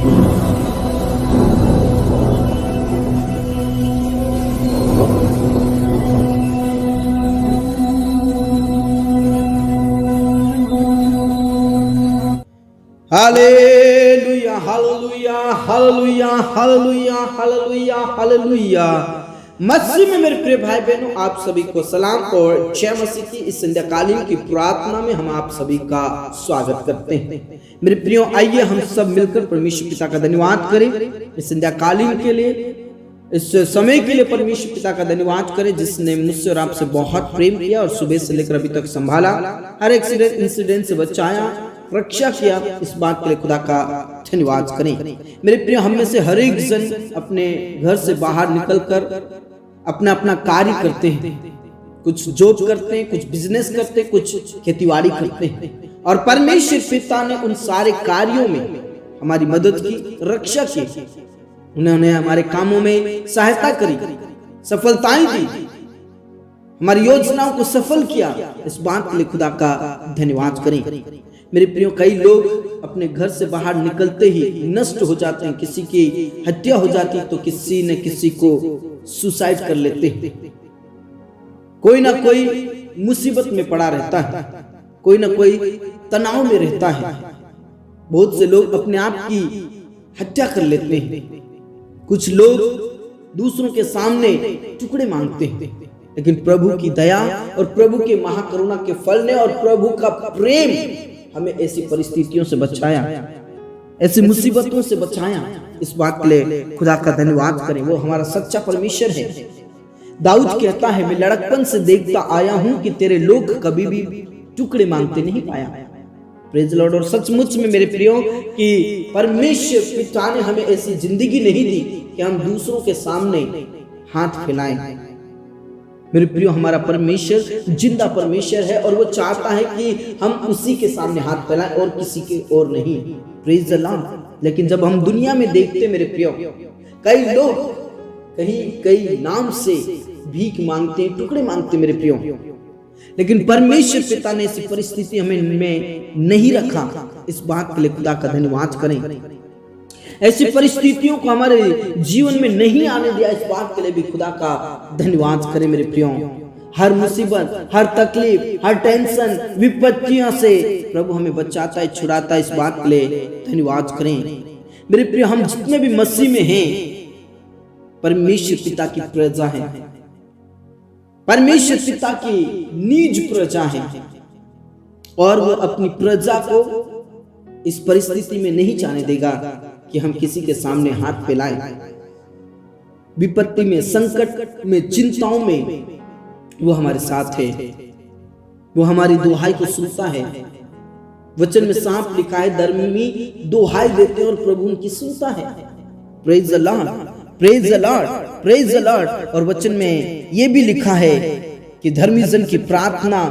Hallelujah hallelujah hallelujah hallelujah hallelujah hallelujah. मसीह में मेरे प्रिय भाई बहनों, आप सभी को सलाम और जय मसीह की इस संध्याकालीन की प्रार्थना में हम आप सभी का स्वागत करते हैं। मेरे प्रियो, आइए हम सब मिलकर परमेश्वर पिता का धन्यवाद करें इस संध्याकालीन के लिए, इस समय के लिए परमेश्वर पिता का धन्यवाद करें जिसने मुझसे और आपसे बहुत प्रेम किया और सुबह से लेकर अभी तक संभाला, हर एक इंसिडेंट से बचाया, रक्षा किया। इस बात के लिए खुदा का धन्यवाद करें। मेरे प्रिय, हम में से हर एक जन अपने घर से बाहर निकलकर अपना अपना कार्य करते हैं, कुछ जॉब करते हैं, कुछ बिजनेस करते हैं, कुछ खेतीबाड़ी करते हैं, और परमेश्वर पिता ने उन सारे कार्यों में हमारी मदद की, रक्षा की, उन्होंने हमारे कामों में सहायता करी, सफलताएं दी, हमारी योजनाओं को सफल किया। इस बात के लिए खुदा का धन्यवाद करें। मेरे प्रियो, कई लोग अपने घर से बाहर निकलते ही नष्ट हो जाते हैं, किसी की हत्या हो जाती तो किसी न किसी को सुसाइड कर लेते हैं, कोई ना कोई मुसीबत में पड़ा रहता है, कोई ना कोई तनाव में रहता है। बहुत से लोग अपने आप की हत्या कर लेते हैं, कुछ लोग दूसरों के सामने टुकड़े मांगते हैं, लेकिन प्रभु की दया और प्रभु के महाकरुणा के फल ने और प्रभु का प्रेम हमें ऐसी परिस्थितियों से बचाया, ऐसी मुसीबतों से बचाया। इस बात के लिए खुदा का धन्यवाद करें। वो हमारा सच्चा परमेश्वर है। दाऊद कहता है, मैं लड़कपन से देखता आया हूं कि तेरे लोग कभी भी टुकड़े मांगते नहीं पाया। Praise Lord. और सचमुच में मेरे प्रियो कि परमेश्वर पिता ने हमें ऐसी जिंदगी नहीं दी कि हम दूसरों के सामने हाथ फैलाएं। मेरे प्रियो, हमारा परमेश्वर जिंदा परमेश्वर है और वो चाहता है कि हम उसी के सामने हाथ फैलाएं और किसी के और नहीं। Praise the Lord. लेकिन जब हम दुनिया में देखते मेरे प्रियो, कई लोग कई नाम से भीख मांगते हैं, टुकड़े मांगते मेरे प्रियो, लेकिन परमेश्वर पिता ने ऐसी परिस्थिति हमें में नहीं रखा। इस बात के लिए खुदा का धन्यवाद करें। ऐसी परिस्थितियों को हमारे जीवन में नहीं आने दिया। इस बात के लिए भी खुदा का धन्यवाद करें मेरे प्रियो। हर मुसीबत, हर तकलीफ, हर टेंशन, विपत्तियों से प्रभु हमें बचाता है, छुड़ाता है। इस बात के लिए धन्यवाद करें मेरे प्रियो। हम जितने भी मसीह में हैं, परमेश्वर पिता की प्रजा है, परमेश्वर पिता की निज प्रजा है, और वो अपनी प्रजा को इस परिस्थिति में नहीं जाने देगा कि हम किसी के सामने हाथ फैलाएं। विपत्ति में, संकट में, चिंताओं में वो हमारे साथ है। वो हमारी दुहाई को सुनता है। वचन में साफ लिखा है, धर्मी दुहाई देते हैं और प्रभु उनकी सुनता है। Praise the Lord, praise the Lord, praise the Lord. और वचन में ये भी लिखा है कि धर्मी जन की प्रार्थना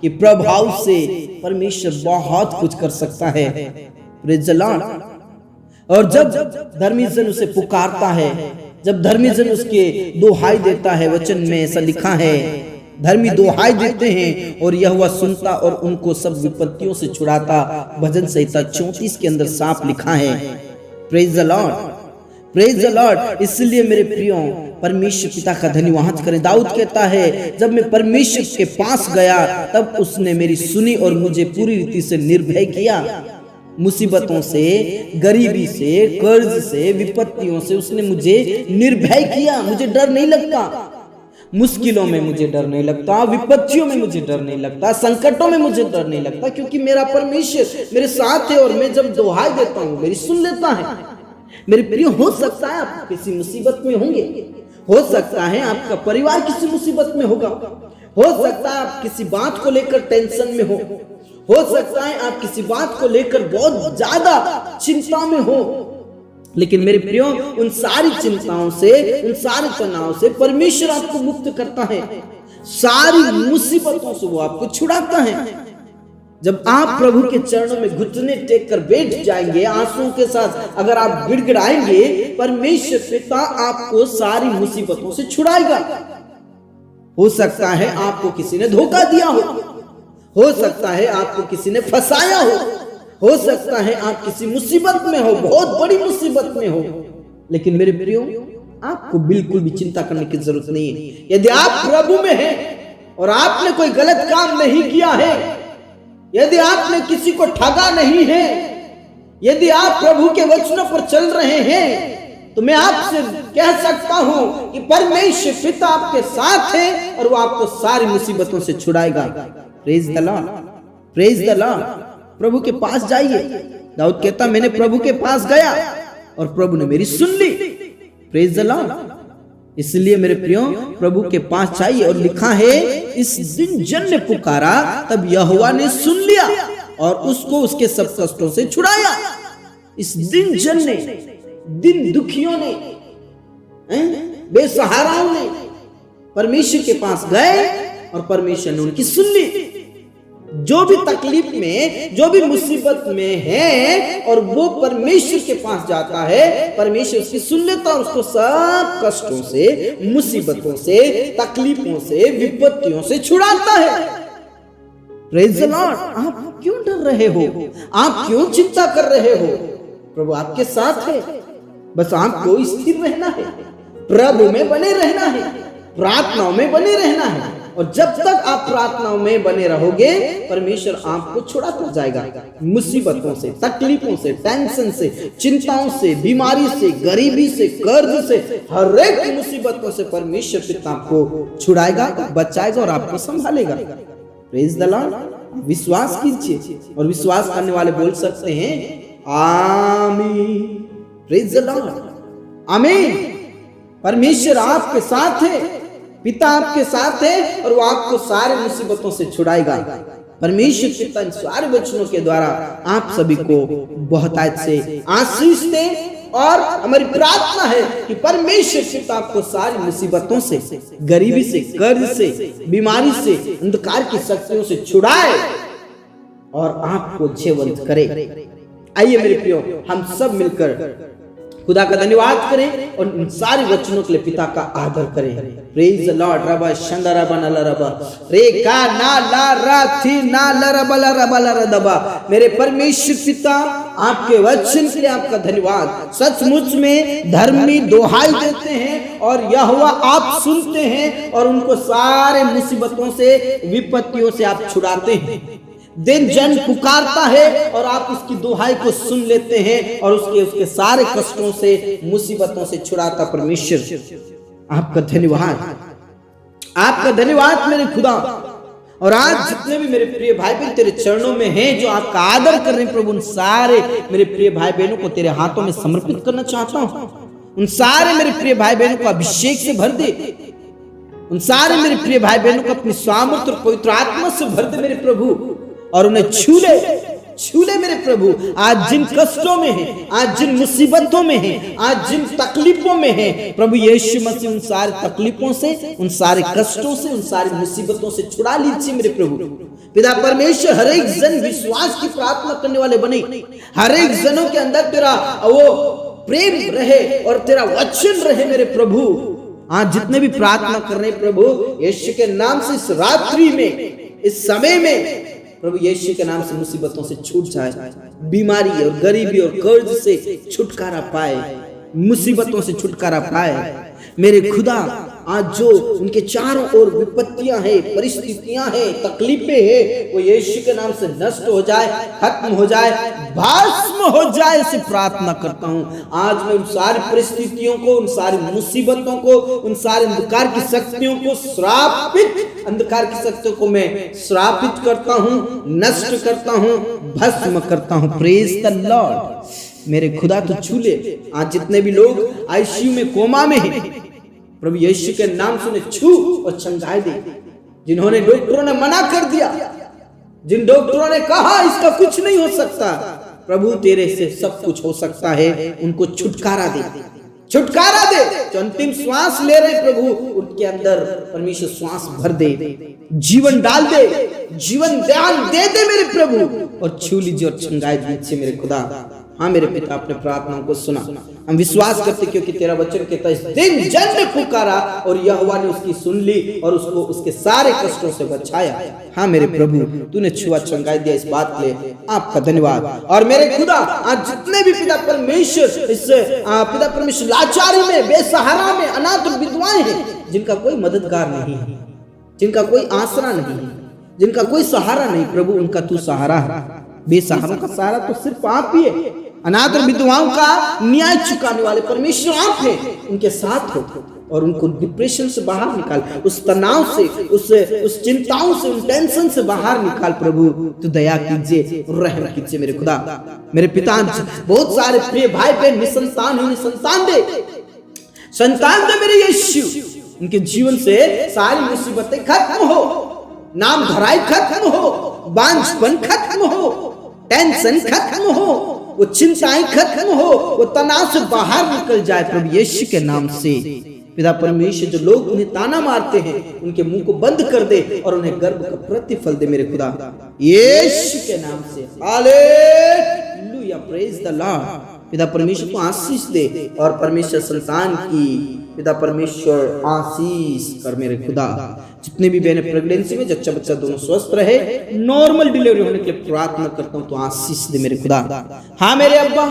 के प्रभाव से परमेश्वर बहुत कुछ कर सकता है। Praise the Lord. और जब धर्मी जन उसे पुकारता है, जब धर्मी जन उसके दुहाई देता है, वचन में ऐसा लिखा है, धर्मी दुहाई देते हैं और यहोवा सुनता और उनको सब विपत्तियों से छुड़ाता। भजन संहिता 34 के अंदर साफ लिखा है। Praise the Lord, praise the Lord. इसलिए मेरे प्रियो, परमेश्वर पिता का धन्यवाद करें। दाऊद कहता है, जब मैं परमेश्वर के पास गया तब उसने मेरी सुनी और मुझे पूरी रीति से निर्भय किया। मुसीबतों से, गरीबी से, कर्ज से, विपत्तियों से उसने मुझे निर्भय किया। मुझे डर नहीं लगता, मुश्किलों में मुझे डर नहीं लगता, विपत्तियों में मुझे डर नहीं लगता, संकटों में मुझे डर नहीं लगता, क्योंकि मेरा परमेश्वर मेरे साथ है और मैं जब दुहाई देता हूँ मेरी सुन लेता है। मेरे प्रिय, हो सकता है आप किसी मुसीबत में होंगे, हो सकता है आपका परिवार किसी मुसीबत में होगा, हो सकता है आप किसी बात को लेकर टेंशन में हो सकता है आप किसी बात को लेकर बहुत ज्यादा चिंता में हो। लेकिन मेरे प्रियो, उन सारी चिंताओं से, उन सारे तनाव से परमेश्वर आपको मुक्त करता है। सारी मुसीबतों से वो आपको छुड़ाता है। जब आप प्रभु के चरणों में घुटने टेक कर बैठ जाएंगे, आंसुओं के साथ अगर आप गिड़गिड़ाएंगे, परमेश्वर पिता आपको सारी मुसीबतों से छुड़ाएगा। हो सकता है आपको किसी ने धोखा दिया हो सकता है आपको किसी ने फंसाया हो सकता है आप किसी मुसीबत में हो, बहुत बड़ी मुसीबत में हो, लेकिन मेरे प्रियो आपको बिल्कुल भी चिंता करने की जरूरत नहीं है। यदि आप प्रभु में हैं और आपने कोई गलत काम नहीं किया है, यदि आपने किसी को ठगा नहीं है, यदि आप प्रभु के वचनों पर चल रहे हैं, तो मैं आपसे कह सकता हूं कि परमेश्वर पिता आपके साथ है और वो आपको सारी मुसीबतों से छुड़ाएगा। Praise the Lord, praise the Lord. प्रभु के पास जाइए। दाऊद कहता मैंने प्रभु के पास गया और प्रभु ने मेरी सुन ली। Praise the Lord. इसलिए मेरे प्रियो प्रभु के पास चाहिए। और लिखा है इस दिन जन ने पुकारा तब यहोवा ने सुन लिया और उसको उसके सब कष्टों से छुड़ाया। इस दिन जन ने, दिन दुखियों ने, बेसहाराओं ने परमेश्वर के पास गए और परमेश्वर ने उनकी सुन ली। जो भी तकलीफ में, जो भी मुसीबत में है और वो परमेश्वर के पास जाता है, परमेश्वर उसकी सुन लेता और उसको सब कष्टों से, मुसीबतों से, तकलीफों से, विपत्तियों से छुड़ाता है। Praise the Lord. आप क्यों डर रहे हो? आप क्यों चिंता कर रहे हो? प्रभु आपके साथ है। बस आपको स्थिर रहना है, प्रभु में बने रहना है, प्रार्थनाओं में बने रहना है। और जब तक आप प्रार्थनाओं में बने रहोगे, परमेश्वर आपको छुड़ाता जाएगा मुसीबतों से, तकलीफों से, टेंशन से, चिंताओं से, बीमारी से, गरीबी से, कर्ज से, हर एक मुसीबतों से परमेश्वर पिता आपको छुड़ाएगा, बचाएगा और आपको संभालेगा। Praise the Lord. विश्वास कीजिए और विश्वास करने वाले बोल सकते हैं आमीन। Praise the Lord. आमीन। परमेश्वर आपके साथ है, पिता आपके साथ है और वो आपको सारे मुसीबतों से छुड़ाएगा। परमेश्वर पिता इन सारे वचनों के द्वारा आप सभी को बहुतायत से आशीष दे। और हमारी प्रार्थना है कि परमेश्वर पिता आपको सारी मुसीबतों से, गरीबी से, कर्ज से, बीमारी से, अंधकार की शक्तियों से छुड़ाए और आपको जीवंत करे। आइए मेरे प्रियो हम सब मिलकर खुदा का धन्यवाद करें और इन सारे वचनों के लिए पिता का आदर करें। Praise the Lord. Rava Shanda रबा नला रबा रे का ना ला रा थी ना ला रबा ला रबा ला दबा। मेरे परमेश्वर पिता आपके वचन के लिए आपका धन्यवाद। सचमुच में धर्मी दुहाई देते हैं और यहोवा आप सुनते हैं और उनको सारे मुसीबतों से, विपत्तियों से आप छुड़ाते हैं। दिन जन पुकारता है और आप उसकी दुहाई को सुन लेते हैं और उसके सारे कष्टों से, मुसीबतों से छुड़ाता परमेश्वर। आपका धन्यवाद, आपका धन्यवाद मेरे खुदा। और आज जितने भी मेरे प्रिय भाई बहन तेरे चरणों में हैं, जो आपका आदर कर रहे हैं प्रभु, उन सारे मेरे प्रिय भाई बहनों को तेरे हाथों में समर्पित करना चाहता हूं। उन सारे मेरे प्रिय भाई बहनों को अभिषेक से भर दे। उन सारे मेरे प्रिय भाई बहनों को अपनी सामर्थ्य और पवित्र आत्मा से भर दे मेरे प्रभु, और उन्हें छू ले मेरे प्रभु। आज जिन कष्टों में है, आज जिन मुसीबतों में है, आज जिन तकलीफों में है, प्रभु यीशु मसीह उन सारे तकलीफों से, उन सारे कष्टों से, उन सारी मुसीबतों से छुड़ा लीजिए मेरे प्रभु। पिता परमेश्वर हर एक जन विश्वास की प्रार्थना करने वाले बने, हर एक जनों के अंदर तेरा वो प्रेम रहे और तेरा वचन रहे मेरे प्रभु। आज जितने भी प्रार्थना कर रहे हैं प्रभु यीशु के नाम से, इस रात्रि में, इस समय में प्रभु यीशु के नाम से मुसीबतों से छूट जाए, बीमारी और गरीबी और कर्ज से छुटकारा पाए, मुसीबतों से छुटकारा पाए मेरे खुदा। आज जो उनके चारों ओर विपत्तियां हैं, परिस्थितियां हैं, तकलीफें हैं, वो यीशु के नाम से नष्ट हो जाए, खत्म हो जाए, भस्म हो जाए, इसे प्रार्थना करता हूं। आज मैं उन सारी परिस्थितियों को, उन सारी मुसीबतों को, उन सारे अंधकार की शक्तियों को श्रापित, अंधकार की शक्तियों को मैं श्रापित करता हूं, नष्ट करता हूं, भस्म करता हूं। Praise the Lord. मेरे खुदा तो छू ले। आज जितने भी लोग आईसीयू में, कोमा में हैं, प्रभु यीशु के नाम से उन्हें छू और चंगाई दे। जिन्होंने डॉक्टरों ने मना कर दिया, जिन डॉक्टरों ने कहा इसका कुछ नहीं हो सकता, प्रभु तेरे से सब कुछ हो सकता है, उनको छुटकारा दे, छुटकारा दे। जो अंतिम श्वास ले रहे प्रभु, उनके अंदर परमेश्वर श्वास भर दे, जीवन डाल दे, जीवन दान दे दे मेरे प्रभु, और छू लीजिए और चंगाई दीजिए मेरे खुदा। हाँ मेरे पिता, अपने प्रार्थनाओं को सुना। हम विश्वास करते क्योंकि तेरा वचन कहता है, इस दिन जन ने पुकारा और यहोवा ने उसकी सुन ली और उसको उसके सारे कष्टों से बचाया। हाँ मेरे प्रभु, तूने छुआ छंगाई दिया, इस बात के लिए आपका धन्यवाद। और मेरे खुदा, आज जितने भी पिता परमेश्वर इस पिता परमेश्वर लाचारी में, बेसहारा में, अनाथ और विधवाएं हैं, जिनका कोई मददगार नहीं है, जिनका कोई आसरा नहीं है, जिनका कोई सहारा नहीं, प्रभु उनका तू सहारा है। बेसहारों का सहारा तो सिर्फ आप ही है। अनाथ और विधवाओं का न्याय चुकाने वाले परमेश्वर आप हैं, उनके साथ हो और उनको डिप्रेशन से बाहर निकाल, उस तनाव से, उस चिंताओं से, उन टेंशन से बाहर निकाल। प्रभु तू दया कीजिए, रहम कीजिए मेरे खुदा। मेरे पिता, बहुत सारे प्रिय भाई बहन निसंतान हैं, संतान दे, संतान दे मेरे यीशु। उनके जीवन से सारी मुसीबतें खत्म हो, नाम धराई खत्म हो, बांझपन खत्म हो, टेंशन खत्म हो, वो चिंताएं खत्म हो, वो तनाव से बाहर निकल जाए प्रभु यीशु के नाम से। पिता परमेश्वर, जो लोग उन्हें ताना मारते हैं, उनके मुंह को बंद कर दे और उन्हें गर्व का प्रतिफल दे मेरे खुदा, यीशु के नाम से। Hallelujah, praise the Lord. पिता परमेश्वर को आशीष दे और परमेश्वर संतान की पिता परमेश्वर आशीष कर मेरे खुदा। जितने भी बहने प्रेगनेंसी में, जच्चा बच्चा दोनों स्वस्थ रहे, नॉर्मल डिलीवरी होने के लिए प्रार्थना करता हूँ, तो आशीष दे मेरे खुदा। हाँ मेरे अब्बा,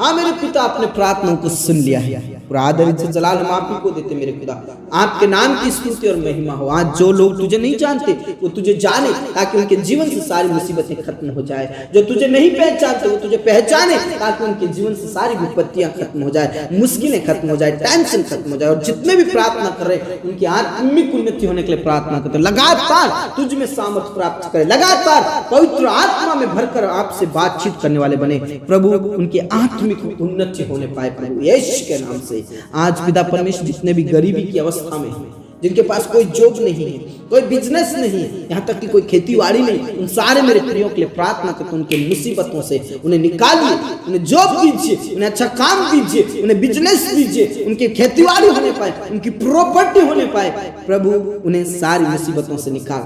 हाँ मेरे पिता, अपने प्रार्थनाओं को सुन लिया है। पूरा आदर इज्जत जलाल हम आप ही को देते मेरे खुदा। आपके नाम की स्तुति और महिमा हो। आज जो लोग तुझे नहीं जानते वो तुझे जाने, ताकि उनके जीवन से सारी मुसीबतें खत्म हो जाए। जो तुझे नहीं पहचानते वो तुझे पहचाने, ताकि उनके जीवन से सारी विपत्तियां खत्म हो जाए, मुश्किलें खत्म हो जाए, टेंशन खत्म हो जाए। और जितने भी प्रार्थना कर रहे उनकी आत्मिक उन्नति होने के लिए प्रार्थना करते, लगातार तुझ में सामर्थ्य प्राप्त करे, लगातार पवित्र आत्मा में भरकर आपसे बातचीत करने वाले बने प्रभु। उनकी आत्मिक उन्नति होने पाए प्रभु यीशु के नाम से। आज पिता परमेश्वर, जितने भी गरीबी की अवस्था में हैं, जिनके पास कोई जॉब नहीं है, कोई बिजनेस नहीं है, यहाँ तक कि कोई खेतीबाड़ी नहीं, उन सारे मेरे प्रियों के लिए प्रार्थना करते, उनके मुसीबतों से उन्हें निकालिए, उन्हें जॉब दीजिए, उन्हें अच्छा काम दीजिए, उन्हें बिजनेस दीजिए, उनकी खेतीबाड़ी होने पाए, उनकी प्रॉपर्टी होने पाए प्रभु। उन्हें सारी मुसीबतों से निकाल,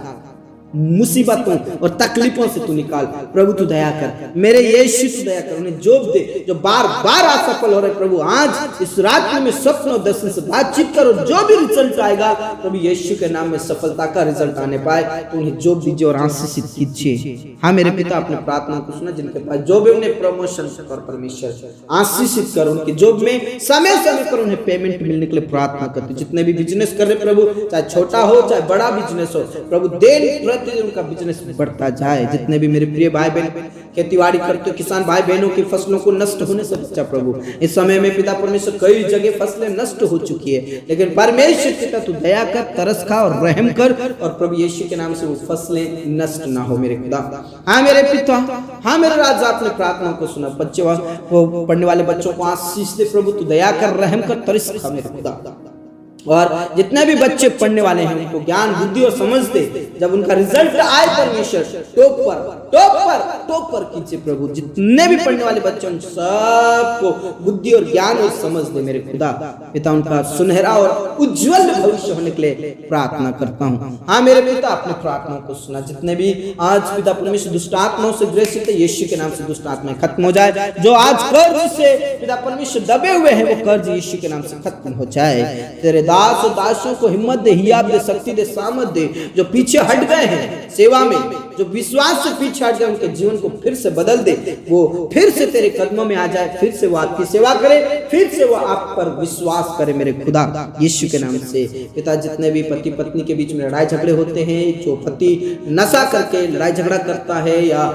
मुसीबतों और तकलीफों से तू निकाल प्रभु। तू दया कर मेरे यीशु, तू दया कर, उन्हें जॉब दे जो बार बार असफल हो रहे प्रभु। आज इस रात में स्वप्न और दर्शन से बातचीत करो, जो भी रिजल्ट आएगा प्रभु यीशु के नाम में सफलता का रिजल्ट आने पाए, तो उन्हें जॉब दीजिए और आशीषित कीजिए। हाँ मेरे पिता, अपने प्रार्थना को सुना। जिनके पास जॉब है उन्हें प्रमोशन कर परमेश्वर, आशीषित कर। उनके जॉब में समय समय पर उन्हें पेमेंट मिलने के लिए प्रार्थना करते। जितने भी बिजनेस कर रहे प्रभु, चाहे छोटा हो चाहे बड़ा बिजनेस हो प्रभु, दिन उनका बिजनेस बढ़ता जाए। जितने भी मेरे प्रिय भाई बहन खेतीबाड़ी करते हो, किसान भाई बहनों की फसलों को नष्ट होने से बचा प्रभु। इस समय में पिता परमेश्वर कई जगह फसलें नष्ट हो चुकी है, लेकिन परमेश्वर पिता तू दया कर, तरस खा और रहम कर, और प्रभु यीशु के नाम से वो फसलें नष्ट ना हो मेरे खुदा। हाँ मेरे पिता, हाँ मेरे राजा, अपने प्रार्थना को सुना। बच्चे को पढ़ने वाले बच्चों को आशीष दे प्रभु, तू दया कर, रहम कर, तरस खा मेरे खुदा। और जितने भी बच्चे पढ़ने वाले हैं उनको ज्ञान बुद्धि और समझ दे। जब उनका रिजल्ट आए परमेश्वर, टॉपर कीजिए प्रभु। जितने भी पढ़ने वाले बच्चे उन सबको बुद्धि और ज्ञान और समझ दे मेरे खुदा। पिता उनका सुनहरा और उज्जवल भविष्य होने के लिए प्रार्थना करता हूँ। हाँ मेरे पिता, अपने प्रार्थनाओं को सुना। जितने भी आज पिता परमेश्वर दुष्ट आत्माओं से ग्रसित है, यीशु के नाम से दुष्ट आत्माएं खत्म हो जाए। जो आज कर्ज से पिता परमेश्वर दबे हुए हैं, वो कर्ज यीशु के नाम से खत्म हो जाए। तेरे दास और दासियों को हिम्मत दे, हियाब दे, शक्ति दे, सामर्थ दे। जो पीछे हट गए हैं सेवा में, जो विश्वास से पीछे हट गए, उनके जीवन को फिर से बदल दे। वो फिर से तेरे कदमों में आ जाए, फिर से वो आपकी सेवा करे, फिर से वो आप पर विश्वास करे मेरे खुदा यीशु के नाम से। पिता, जितने भी पति पत्नी के बीच में लड़ाई झगड़े होते हैं, जो पति नशा करके लड़ाई झगड़ा करता है या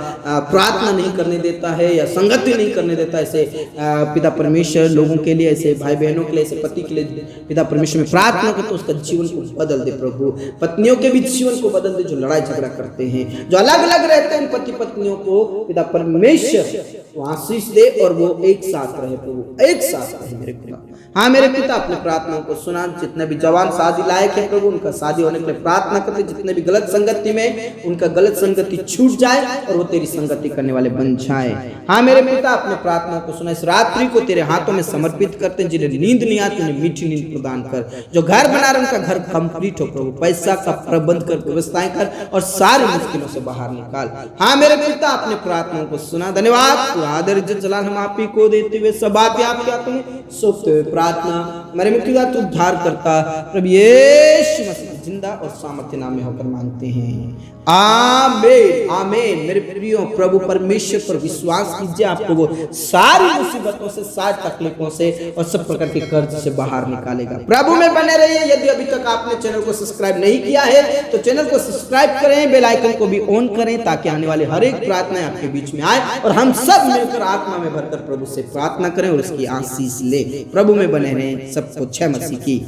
प्रार्थना नहीं करने देता है या संगति नहीं करने देता, ऐसे पिता परमेश्वर लोगों के लिए, ऐसे भाई बहनों के लिए, ऐसे पति के लिए पिता परमेश्वर में प्रार्थना कर, तो उसका जीवन को बदल दे प्रभु। पत्नियों के भी जीवन को बदल दे जो लड़ाई झगड़ा करते हैं, जो अलग अलग रहते हैं, पति पत्नियों को पिता परमेश्वर आशीष दे और वो एक साथ रहे प्रभु, एक साथ रहे मेरे पिता। हाँ मेरे पिता, अपने प्रार्थनाओं को सुना। जितने भी जवान शादी लायक है प्रभु, उनका शादी होने के लिए प्रार्थना करते। जितने भी गलत संगति में, उनका गलत संगति छूट जाए और वो तेरी संगति करने वाले बन जाए। हाँ मेरे पिता, अपने प्रार्थनाओं को सुना। इस रात्रि को तेरे हाथों में समर्पित करते हैं। जिन्हें नींद नहीं आती उन्हें मीठी नींद प्रदान कर। जो घर बना रहे उनका घर कंप्लीट हो प्रभु। पैसा का प्रबंध कर, व्यवस्थाएं कर और सारी मुश्किलों से बाहर निकाल। हाँ मेरे पिता, अपने प्रार्थनाओं को सुना। धन्यवाद, आदर इज्जत जलाल हम आप ही को देते हुए सब बातें आपके हाथों में सौंपते हुए प्रार्थना मेरे मुक्तिदाता उद्धार करता प्रभु यीशु मसीह जिंदा और सामर्थ्य नाम में होकर मांगते हैं, आमीन आमीन। मेरे प्रियो, प्रभु परमेश्वर पर विश्वास कीजिए, आपको वो सारी मुसीबतों से, सारी तकलीफों से और सब प्रकार के कर्ज से बाहर निकालेगा। प्रभु में बने रहिए। यदि अभी तक आपने चैनल को सब्सक्राइब नहीं किया है तो चैनल को सब्सक्राइब करें, बेल आइकन को भी ऑन करें ताकि आने वाले हर एक प्रार्थना आपके बीच में आए और हम सब मिलकर आत्मा में भरकर प्रभु से प्रार्थना करें और उसकी आशीष ले। प्रभु में बने रहें। सबको जय मसीह की।